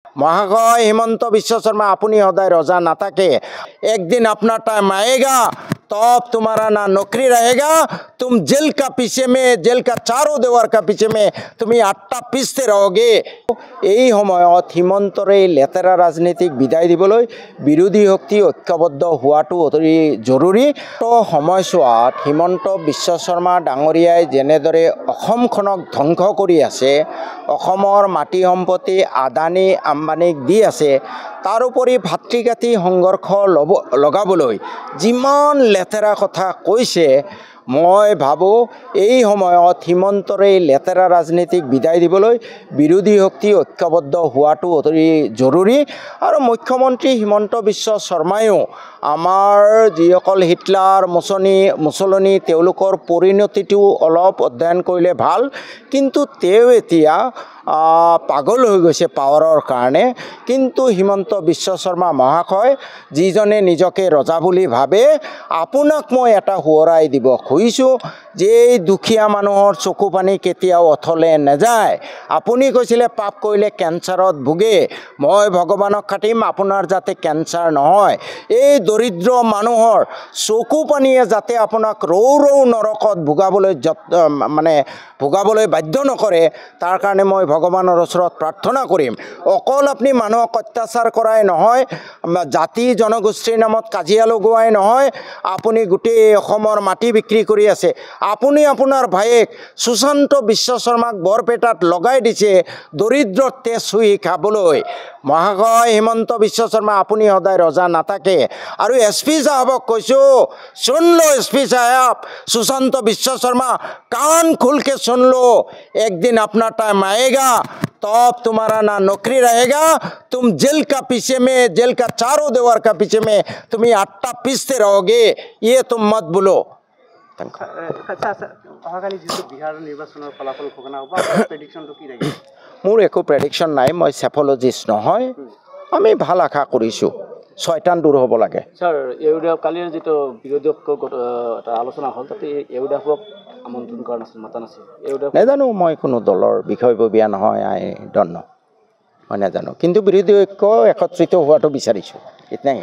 মহাশয় হিমন্ত বিশ্ব শর্মা, আপুনি সদায় রোজা নাথাকে। একদিন আপনার টাইম आएगा तब तुम्हारा ना नौकरी रहेगा, तुम जेल का पीछे में, जेल का चारों दीवार का पीछे में তুমি আটটা পিছতে রহগে। এই সময়ত হিমন্তৰে লেতেৰা ৰাজনীতিক বিদায় দিবলৈ বিৰোধী শক্তি ঐক্যবদ্ধ হোৱাটো অতি জৰুৰী। তো সময়ছোৱাত হিমন্ত বিশ্ব শৰ্মা ডাঙৰীয়াই যেনেদৰে অসমখনক ধ্বংস কৰি আছে, অসমৰ মাটি সম্পত্তি আদানী আম্বানীক দি আছে, তাৰোপৰি ভাতৃঘাতী সংঘৰ্ষ লগাবলৈ যিমান লেতেৰা কথা কৈছে, মই ভাবোঁ এই সময়ত হিমন্তৰে লেতেৰা ৰাজনীতিক বিদায় দিবলৈ বিৰোধী শক্তি ঐক্যবদ্ধ হোৱাটো অতি জৰুৰী। আৰু মুখ্যমন্ত্ৰী হিমন্ত বিশ্ব শৰ্মায়ো আমাৰ যিসকল হিটলাৰ মুছলনি তেওঁলোকৰ পৰিণতিটো অলপ অধ্যয়ন কৰিলে ভাল। কিন্তু তেওঁ এতিয়া পাগল হৈ গৈছে পাৱাৰৰ কাৰণে। কিন্তু হিমন্ত বিশ্ব শৰ্মা মহাশয়, যিজনে নিজকে ৰজা বুলি ভাবে, আপোনাক মই এটা সোঁৱৰাই দিব খুজিছোঁ যে এই দুখীয়া মানুহৰ চকু পানী কেতিয়াও অথলে নাযায়। আপুনি কৈছিলে পাপ কৰিলে কেঞ্চাৰত ভোগে, মই ভগৱানক খাটিম আপোনাৰ যাতে কেঞ্চাৰ নহয়। এই দৰিদ্ৰ মানুহৰ চকু পানীয়ে যাতে আপোনাক ৰৌ নৰকত ভোগাবলৈ বাধ্য নকৰে, তাৰ কাৰণে মই ভগৱানৰ ওচৰত প্ৰাৰ্থনা কৰিম। অকল আপুনি মানুহক অত্যাচাৰ কৰাই নহয়, জাতি জনগোষ্ঠীৰ নামত কাজিয়া লগোৱাই নহয়, আপুনি গোটেই অসমৰ মাটি বিক্ৰী কৰি আছে। আপুনি আপোনাৰ ভায়েক সুশান্ত বিশ্ব শৰ্মাক বৰপেটাত লগাই দিছে দৰিদ্ৰৰ তেজ চুহি খাবলৈ। মহাশয় হিমন্ত বিশ্ব শৰ্মা, আপুনি সদায় ৰজা নাথাকে। আৰু SP সাহেবক কৈছোঁ, सुन लो SP साहब, सुशांत विश्व शर्मा, कान खोल के सुन लो। एक दिन अपना टाइम आएगा तब तुम्हारा ना नौकरी रहेगा, तुम जेल का पीछे में, जेल का चारों दीवार का पीछे में तुम्हें आट्टा पीसते रहोगे, ये तुम मत बोलो। মোৰ একো প্ৰেডিকশ্যন নাই, মই চেফলজিষ্ট নহয়। আমি ভাল আশা কৰিছোঁ ছয়টান দূৰ হ'ব লাগে। ছাৰ, ইউডিএফ কালিৰ যিটো বিৰোধী এটা আলোচনা হ'ল, তাতে ইউডিএফক আমন্ত্ৰণ কৰা নাছিল, মাতা নাছিল। নাজানো, মই কোনো দলৰ বিষয়ববীয়া নহয়, আই ডণ্ট ন', মই নাজানো। কিন্তু বিৰোধী ঐক্য একত্ৰিত হোৱাটো বিচাৰিছোঁ, ইতনাই